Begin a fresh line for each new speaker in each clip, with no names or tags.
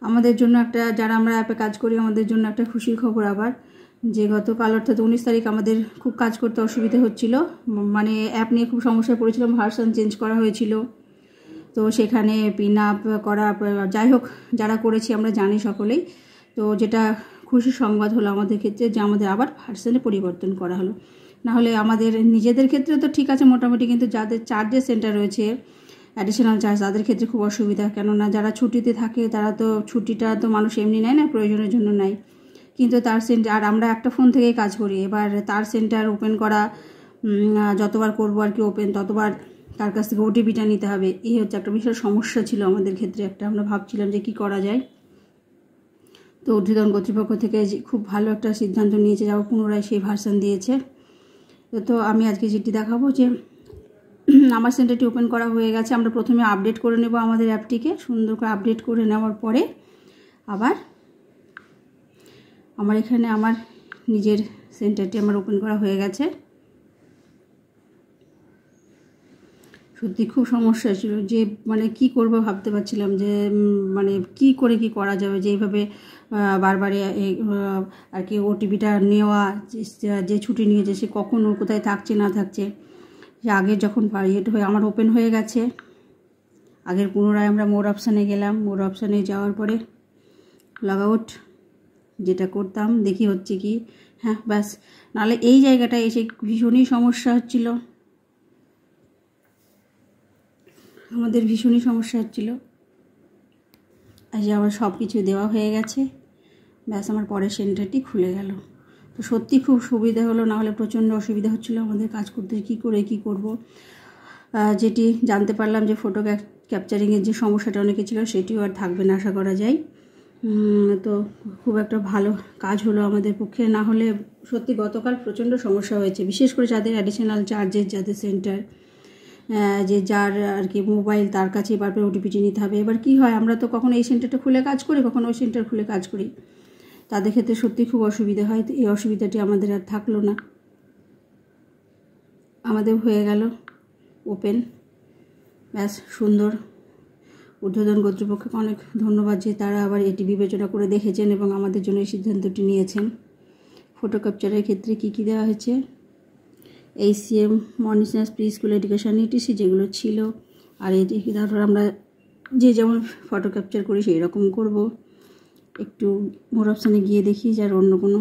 আমাদের জন্য একটা, যারা আমরা অ্যাপে কাজ করি, আমাদের জন্য একটা খুশির খবর আবার, যে গতকাল অর্থাৎ 19 তারিখ আমাদের খুব কাজ করতে অসুবিধা হচ্ছিল, মানে অ্যাপ নিয়ে খুব সমস্যায় পড়েছিলাম, ভার্সন চেঞ্জ করা হয়েছিল। তো সেখানে পিন আপ করা, যাই হোক যারা করেছি আমরা জানি সকলেই। তো যেটা খুশির সংবাদ হলো আমাদের ক্ষেত্রে, যে আমাদের আবার ভার্সনে পরিবর্তন করা হলো। নাহলে আমাদের নিজেদের ক্ষেত্রে তো ঠিক আছে মোটামুটি, কিন্তু যাদের চার্জের সেন্টার রয়েছে, অ্যাডিশনাল চার্জ, তাদের ক্ষেত্রে খুব অসুবিধা। কেননা যারা ছুটিতে থাকে তারা তো ছুটিটা তো মানুষ এমনি নেয় না, প্রয়োজনের জন্য নেয়। কিন্তু তার সেন্টার, আর আমরা একটা ফোন থেকেই কাজ করি, এবার তার সেন্টার ওপেন করা, যতবার করবো আর কি ওপেন, ততবার তার কাছ থেকে ওটিপিটা নিতে হবে। এই হচ্ছে একটা বিশাল সমস্যা ছিল আমাদের ক্ষেত্রে একটা। আমরা ভাবছিলাম যে কী করা যায়। তো ঊর্ধ্বতন কর্তৃপক্ষ থেকে খুব ভালো একটা সিদ্ধান্ত নিয়েছে, যাও পুনরায় সেই ভার্সন দিয়েছে। তো আমি আজকে যেটি দেখাবো, যে আমার সেন্টারটি ওপেন করা হয়ে গেছে। আমরা প্রথমে আপডেট করে নেব আমাদের অ্যাপটিকে, সুন্দর করে আপডেট করে নেওয়ার পরে আবার আমার এখানে আমার নিজের সেন্টারটি আমার ওপেন করা হয়ে গেছে। সত্যি খুব সমস্যা ছিল, যে মানে কি করব ভাবতে পারছিলাম, যে মানে কি করে কি করা যাবে, যে এইভাবে বারবারে আর কি ওটিপিটা নেওয়া, যে ছুটি নিয়েছে সে কখনও কোথায় থাকছে না থাকছে। যে আগের যখন এটা হয়ে আমার ওপেন হয়ে গেছে, আগের পুনরায় আমরা মোর অপশানে গেলাম, মোর অপশানে যাওয়ার পরে লগ আউট যেটা করতাম, দেখি হচ্ছে কি, হ্যাঁ ব্যাস। নাহলে এই জায়গাটায় এসে ভীষণই সমস্যা হচ্ছিল, আমাদের ভীষণই সমস্যা হচ্ছিল। আজ আমার সব কিছু দেওয়া হয়ে গেছে, ব্যাস আমার পরের সেন্টারটি খুলে গেল। তো সত্যি খুব সুবিধা হলো, নাহলে প্রচণ্ড অসুবিধা হচ্ছিলো আমাদের কাজ করতে, কী করে কী করব। যেটি জানতে পারলাম যে ফটো ক্যাপচারিংয়ের যে সমস্যাটা অনেকে ছিল, সেটিও আর থাকবে না আশা করা যায়। তো খুব একটা ভালো কাজ হলো আমাদের পক্ষে। না হলে সত্যি গতকাল প্রচণ্ড সমস্যা হয়েছে, বিশেষ করে যাদের অ্যাডিশনাল চার্জের, যাদের সেন্টার, যে যার আর কি মোবাইল, তার কাছে বারবার ওটিপিটি নিতে হবে। এবার কি হয়, আমরা তো কখনো এই সেন্টারটা খুলে কাজ করি, কখনো ওই সেন্টার খুলে কাজ করি, তাদের ক্ষেত্রে সত্যি খুব অসুবিধা হয়। তো এই অসুবিধাটি আমাদের আর থাকলো না, আমাদের হয়ে গেল ওপেন, ব্যাস সুন্দর। ঊর্ধ্বতন কর্তৃপক্ষকে অনেক ধন্যবাদ, যে তারা আবার এটি বিবেচনা করে দেখেছেন এবং আমাদের জন্য এই সিদ্ধান্তটি নিয়েছেন। ফটো ক্যাপচারের ক্ষেত্রে কী কী দেওয়া হয়েছে, ACM, মনিশনাস প্রি স্কুল এডুকেশন, ETC যেগুলো ছিল, আর এটি তারপর আমরা যে যেমন ফটো ক্যাপচার করি সেই রকম করব। একটু মোর অপশানে গিয়ে দেখি, যার অন্য কোনো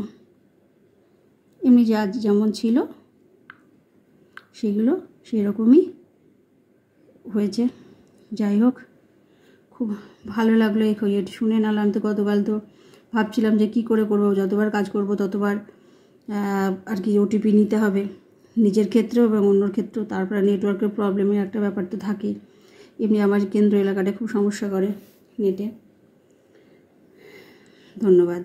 এমনি যা যেমন ছিল সেগুলো সেই রকমই হয়েছে। যাই হোক, খুব ভালো লাগলো এই খবরটি শুনে। নাহলে তো গতকাল তো ভাবছিলাম যে কী করে করবো, যতবার কাজ করব ততবার আর কি ওটিপি নিতে হবে, নিজের ক্ষেত্রেও এবং অন্যর ক্ষেত্রেও। তারপরে নেটওয়ার্কের প্রবলেমের একটা ব্যাপার তো থাকেই, এমনি আমার কেন্দ্র এলাকাটা খুব সমস্যা করে নেটে। ধন্যবাদ।